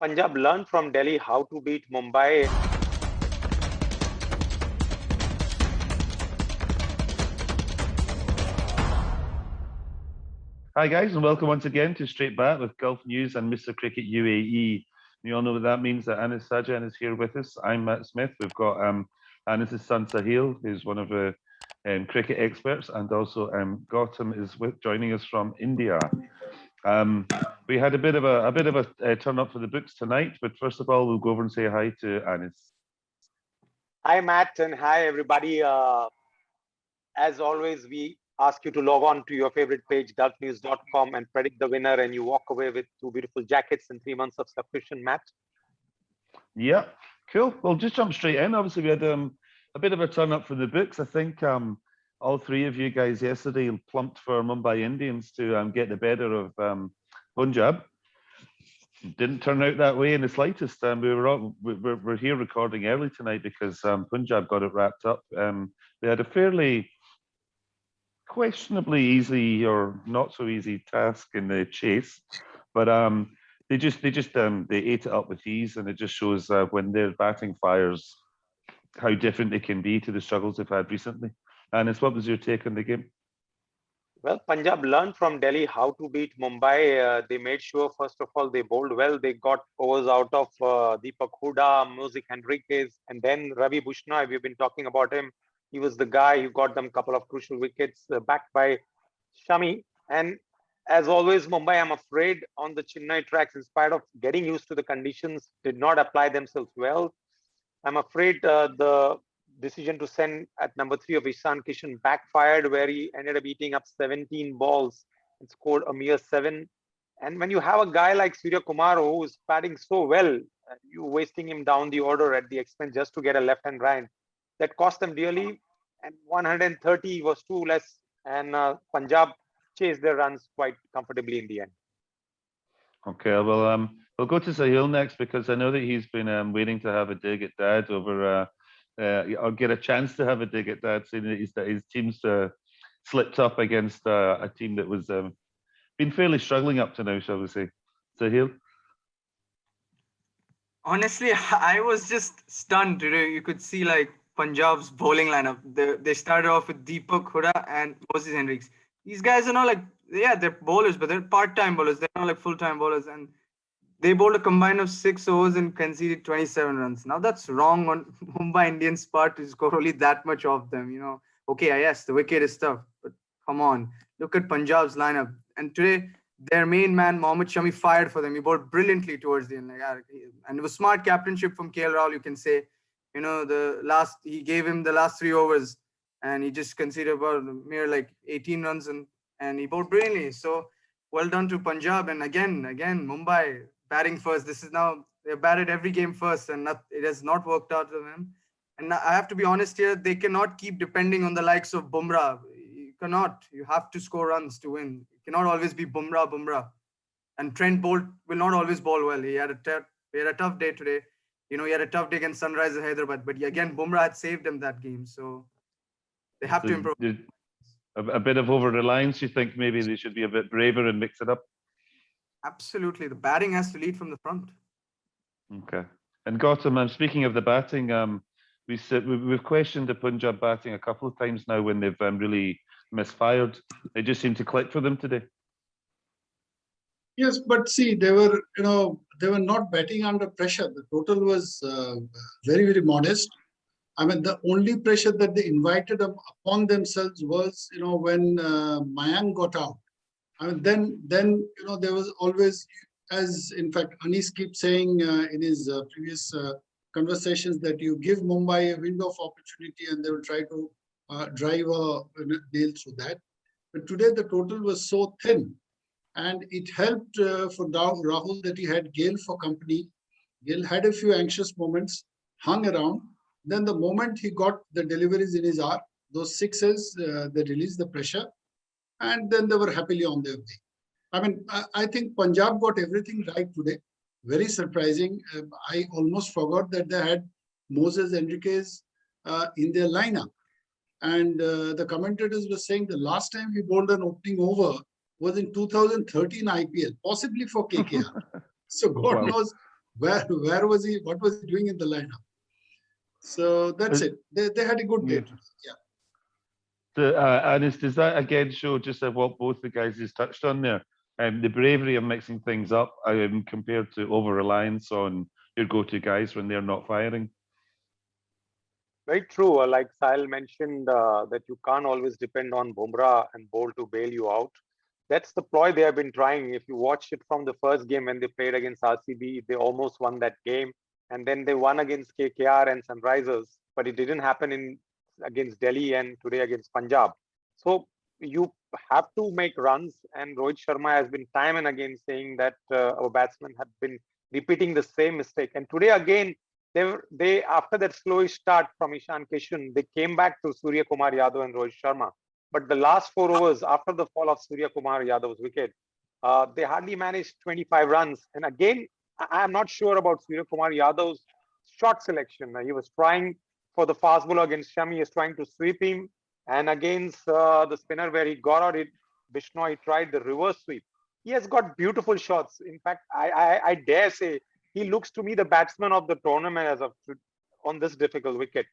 Punjab learned from Delhi how to beat Mumbai. Hi guys, and welcome once again to Straight Bat with Gulf News and Mr. Cricket UAE. You all know what that means. That Anis Sajan is here with us. I'm Matt Smith. We've got Anis's son Sahil, who's one of the cricket experts, and also Gautam is joining us from India. We had a bit of a turn up for the books tonight, but first of all, we'll go over and say hi to Anis. Hi, Matt, and hi, everybody. As always, we ask you to log on to your favorite page, gulfnews.com, and predict the winner, and you walk away with 2 beautiful jackets and 3 months of subscription, Matt. Yeah, cool. Well, just jump straight in. Obviously, we had a bit of a turn up for the books. I think all three of you guys yesterday plumped for Mumbai Indians to get the better of Punjab. Didn't turn out that way in the slightest. We're here recording early tonight because Punjab got it wrapped up. They had a fairly questionably easy or not so easy task in the chase, but they ate it up with ease, and it just shows when their batting fires how different they can be to the struggles they've had recently. And what was your take on the game? Well, Punjab learned from Delhi how to beat Mumbai. They made sure, first of all, they bowled well. They got overs out of Deepak Hooda, Music Henriquez, and then Ravi Bushnoi. We've been talking about him. He was the guy who got them a couple of crucial wickets backed by Shami. And as always, Mumbai, I'm afraid, on the Chennai tracks, in spite of getting used to the conditions, did not apply themselves well. I'm afraid the decision to send at number 3 of Ishan Kishan backfired, where he ended up eating up 17 balls and scored a mere 7. And when you have a guy like Surya Kumar who is batting so well, you wasting him down the order at the expense just to get a left and right, that cost them dearly. And 130 was too less, and Punjab chased their runs quite comfortably in the end. Okay, well, we'll go to Sahil next because I know that he's been waiting to have a dig at Dad over, or get a chance to have a dig at Dad, saying that his team's slipped up against a team that was been fairly struggling up to now, shall we say. Sahil? Honestly, I was just stunned. You could see like Punjab's bowling lineup. They started off with Deepak Hooda and Moses Henriques. These guys are not like, yeah, they're bowlers, but they're part-time bowlers. They're not like full-time bowlers. And they bowled a combine of 6 overs and conceded 27 runs. Now that's wrong on Mumbai Indians' part to score only that much off them. Okay, yes, the wicket is tough, but come on, look at Punjab's lineup. And today, their main man, Mohammad Shami, fired for them. He bowled brilliantly towards the end. And it was smart captainship from KL Rahul, you can say. He gave him the last 3 overs and he just conceded about mere like 18 runs and he bowled brilliantly. So well done to Punjab. And again, Mumbai batting first. This is now, they've batted every game first and it has not worked out for them. And I have to be honest here, they cannot keep depending on the likes of Bumrah. You cannot. You have to score runs to win. It cannot always be Bumrah. And Trent Bolt will not always bowl well. He had a tough day today. He had a tough day against Sunrisers Hyderabad. But again, Bumrah had saved him that game. So they have to improve. A bit of over-reliance, you think maybe they should be a bit braver and mix it up? Absolutely. The batting has to lead from the front. Okay. And Gautam, speaking of the batting, we've questioned the Punjab batting a couple of times now when they've really misfired. It just seemed to click for them today. Yes, but see, they were not batting under pressure. The total was very, very modest. I mean, the only pressure that they invited upon themselves was, when Mayank got out. I mean, then there was always, as in fact Anis keeps saying in his previous conversations, that you give Mumbai a window of opportunity and they will try to drive a nail through that. But today the total was so thin, and it helped for Rahul that he had Gayle for company. Gayle had a few anxious moments, hung around. Then the moment he got the deliveries in his arc, those sixes, they released the pressure, and then they were happily on their way. I mean, I think Punjab got everything right today. Very surprising. I almost forgot that they had Moses Henriquez in their lineup. And the commentators were saying the last time he bowled an opening over was in 2013 IPL, possibly for KKR. So God knows where was he? What was he doing in the lineup? So that's it. They had a good day today. Yeah. Anis, does that again show just what both the guys has touched on there? The bravery of mixing things up compared to over-reliance on your go-to guys when they're not firing? Very true. Like Sahil mentioned, that you can't always depend on Bumrah and Bolt to bail you out. That's the ploy they have been trying. If you watch it from the first game when they played against RCB, they almost won that game. And then they won against KKR and Sunrisers, but it didn't happen against Delhi and today against Punjab. So you have to make runs. And Rohit Sharma has been time and again saying that our batsmen have been repeating the same mistake. And today again, they after that slowish start from Ishan Kishan, they came back to Surya Kumar Yadav and Rohit Sharma. But the last 4 overs after the fall of Surya Kumar Yadav's wicket, they hardly managed 25 runs. And again, I am not sure about Surya Kumar Yadav's shot selection. He was trying for the fast bowler against Shami. He was trying to sweep him. And against the spinner where he got out, Bishnoi, he tried the reverse sweep. He has got beautiful shots. In fact, I dare say he looks to me the batsman of the tournament on this difficult wicket.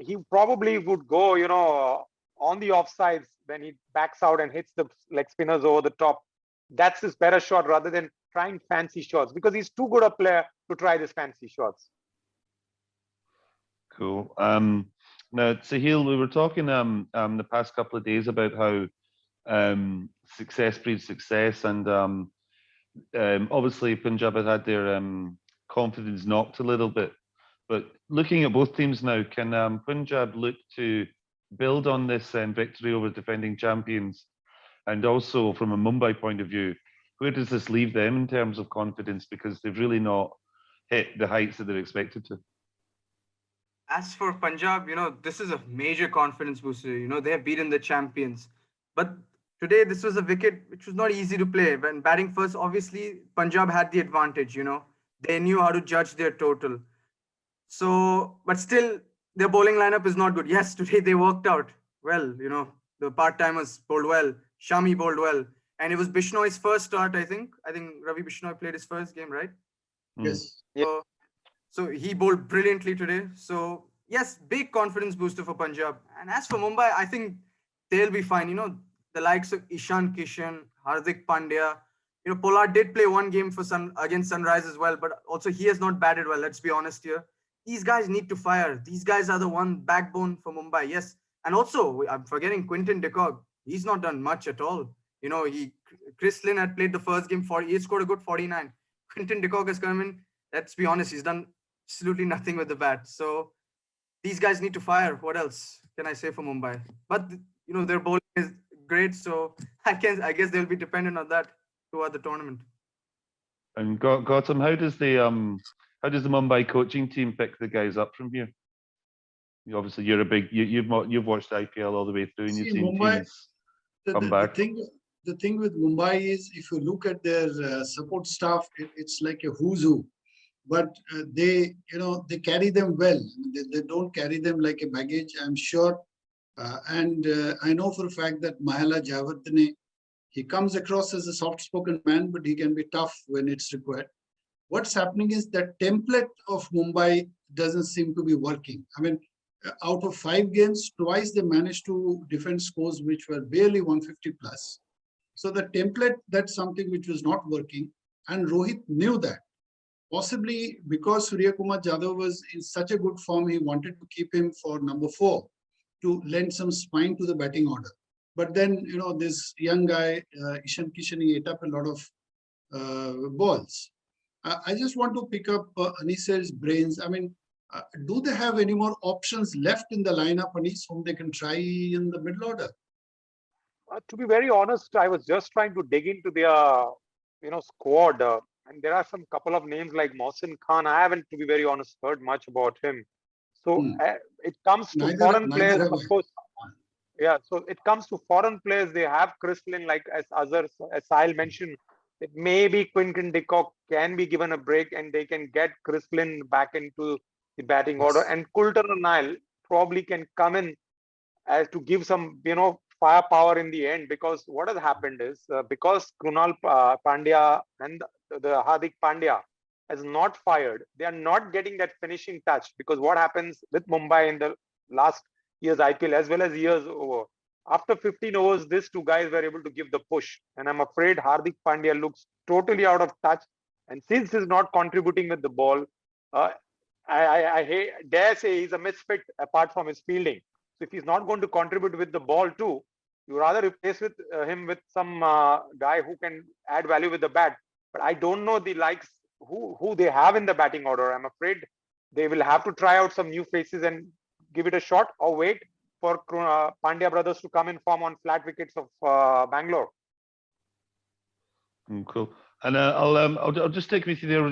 He probably would go, on the offsides when he backs out and hits the leg spinners over the top. That's his better shot rather than trying fancy shots, because he's too good a player to try these fancy shots. Cool. Now, Sahil, we were talking the past couple of days about how success breeds success, and obviously Punjab have had their confidence knocked a little bit. But looking at both teams now, can Punjab look to build on this victory over defending champions? And also from a Mumbai point of view, where does this leave them in terms of confidence? Because they've really not hit the heights that they're expected to. As for Punjab, this is a major confidence booster. They have beaten the champions. But today, this was a wicket which was not easy to play. When batting first, obviously, Punjab had the advantage, They knew how to judge their total. So, but still, their bowling lineup is not good. Yes, today they worked out well, the part-timers bowled well, Shami bowled well. And it was Bishnoi's first start, I think. I think Ravi Bishnoi played his first game, right? Yes. So he bowled brilliantly today. So yes, big confidence booster for Punjab. And as for Mumbai, I think they'll be fine. The likes of Ishan Kishan, Hardik Pandya. Pollard did play one game against Sunrise as well, but also he has not batted well. Let's be honest here. These guys need to fire. These guys are the one backbone for Mumbai. Yes, and also I'm forgetting Quinton de Kock. He's not done much at all. Chris Lynn had played the first game he scored a good 49. Quinton de Kock has come in. Let's be honest, he's done absolutely nothing with the bat. So these guys need to fire. What else can I say for Mumbai? But their bowling is great, so I guess they'll be dependent on that throughout the tournament. And Gautam, how does the Mumbai coaching team pick the guys up from here? Obviously, you're a big you've watched IPL all the way through, and you've seen Mumbai, teams come back. The thing with Mumbai is, if you look at their support staff, it's like a who's who. But they carry them well. They don't carry them like a baggage, I'm sure. And I know for a fact that Mahela Jayawardene, he comes across as a soft-spoken man, but he can be tough when it's required. What's happening is that template of Mumbai doesn't seem to be working. I mean, out of 5 games, twice they managed to defend scores which were barely 150 plus. So the template, that's something which was not working. And Rohit knew that. Possibly because Surya Kumar Yadav was in such a good form, he wanted to keep him for number 4 to lend some spine to the batting order. But then, this young guy, Ishan Kishan, he ate up a lot of balls. I just want to pick up Anis's brains. I mean, do they have any more options left in the lineup, Anis, whom they can try in the middle order? To be very honest, I was just trying to dig into their, squad. And there are some couple of names like Mohsin Khan. I haven't, to be very honest, heard much about him. So it comes to foreign players, of course. Yeah, so it comes to foreign players. They have Chris Lynn, like as Sahil mentioned. It maybe Quinton de Kock can be given a break and they can get Chris Lynn back into the batting order. And Coulter and Nile probably can come in as to give some, firepower in the end. Because what has happened is, because Krunal Pandya and the Hardik Pandya, has not fired, they are not getting that finishing touch. Because what happens with Mumbai in the last year's IPL as well as years over, after 15 overs, these two guys were able to give the push. And I'm afraid Hardik Pandya looks totally out of touch. And since he's not contributing with the ball, I dare say he's a misfit apart from his fielding. So if he's not going to contribute with the ball too, you rather replace him with some guy who can add value with the bat. But I don't know the likes who they have in the batting order. I'm afraid they will have to try out some new faces and give it a shot, or wait for Pandya brothers to come in form on flat wickets of Bangalore. Cool. And I'll just take me through there.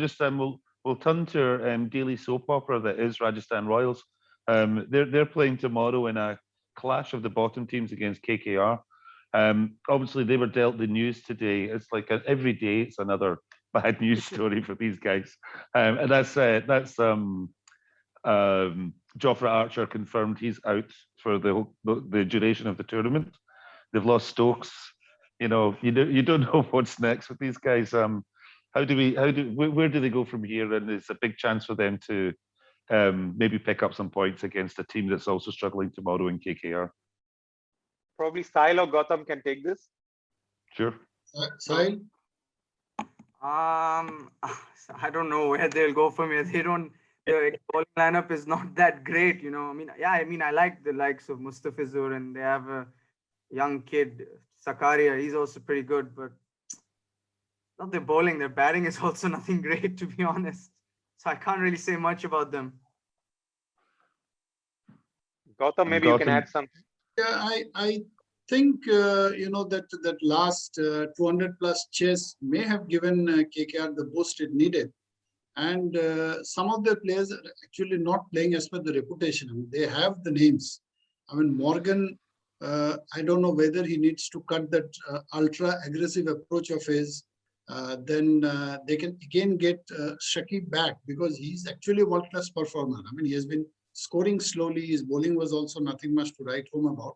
We'll turn to our daily soap opera that is Rajasthan Royals. They're playing tomorrow in a clash of the bottom teams against KKR. Obviously, they were dealt the news today. It's like every day it's another bad news story for these guys, and that's Jofra Archer confirmed he's out for the duration of the tournament. They've lost Stokes. You know, you don't know what's next with these guys. Where do they go from here? And it's a big chance for them to maybe pick up some points against a team that's also struggling tomorrow in KKR. Probably Sahil or Gautam can take this. Sure. Sahil? I don't know where they'll go from here. The bowling lineup is not that great, you know. I like the likes of Mustafizur, and they have a young kid, Sakaria. He's also pretty good, but not their bowling. Their batting is also nothing great, to be honest. So I can't really say much about them. Gautam, maybe you can add something. Yeah, I think that last 200 plus chase may have given KKR the boost it needed. And some of the players are actually not playing as per the reputation. I mean, they have the names. I mean, Morgan, I don't know whether he needs to cut that ultra aggressive approach of his. Then they can again get Shakib back, because he's actually a world-class performer. I mean, he has been scoring slowly. His bowling was also nothing much to write home about.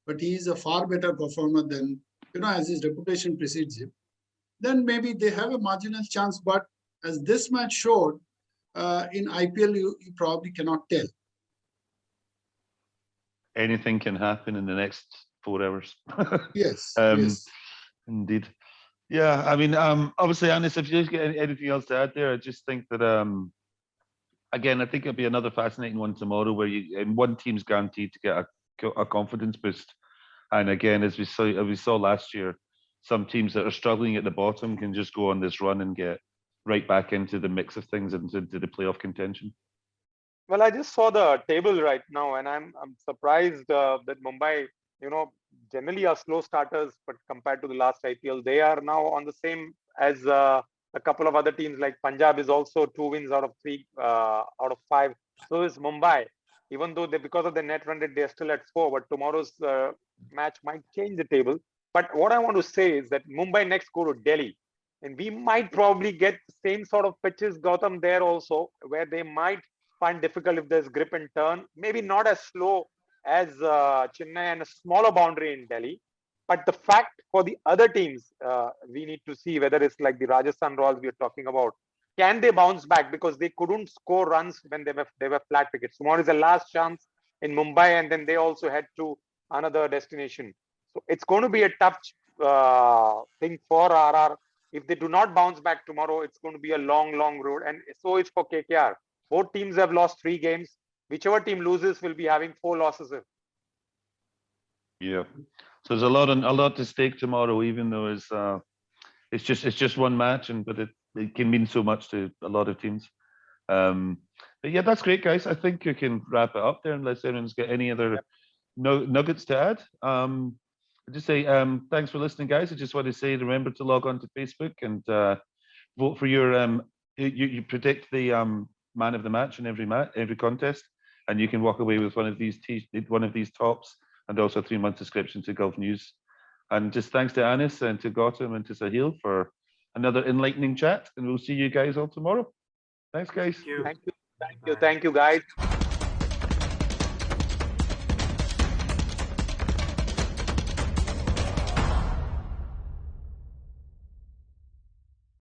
But he is a far better performer than, as his reputation precedes him. Then maybe they have a marginal chance, but as this match showed, in IPL, you probably cannot tell. Anything can happen in the next 4 hours. Yes. Yes. Indeed. Yeah, I mean, obviously, Anis, if you just get anything else to add there, I just think that, again, I think it'll be another fascinating one tomorrow where one team's guaranteed to get a confidence boost. And again, as we saw last year, some teams that are struggling at the bottom can just go on this run and get right back into the mix of things and into the playoff contention. Well, I just saw the table right now, and I'm surprised that Mumbai, generally are slow starters, but compared to the last IPL, they are now on the same as a couple of other teams. Like Punjab is also 2 wins out of 3 out of 5. So is Mumbai. Even though because of the net run rate, they're still at 4. But tomorrow's match might change the table. But what I want to say is that Mumbai next go to Delhi, and we might probably get the same sort of pitches, Gautam, there also, where they might find difficult if there's grip and turn. Maybe not as slow as Chennai and a smaller boundary in Delhi. But the fact for the other teams, we need to see whether it's like the Rajasthan Royals we are talking about. Can they bounce back? Because they couldn't score runs when they were flat wickets. Tomorrow is the last chance in Mumbai, and then they also head to another destination. So it's going to be a tough thing for RR. If they do not bounce back tomorrow, it's going to be a long, long road. And so it's for KKR. Both teams have lost 3 games. Whichever team loses will be having 4 losses. Yeah. So there's a lot to stake tomorrow, even though it's just one match, but it can mean so much to a lot of teams. But yeah, that's great, guys. I think you can wrap it up there unless anyone's got any other nuggets to add. I just say thanks for listening, guys. I just want to say remember to log on to Facebook and vote for your you predict the man of the match in every contest, and you can walk away with one of these tops and also a 3-month subscription to Gulf News. And just thanks to Anis and to Gautam and to Sahil for another enlightening chat, and we'll see you guys all tomorrow. Thanks, guys. Thank you. Thank you, guys.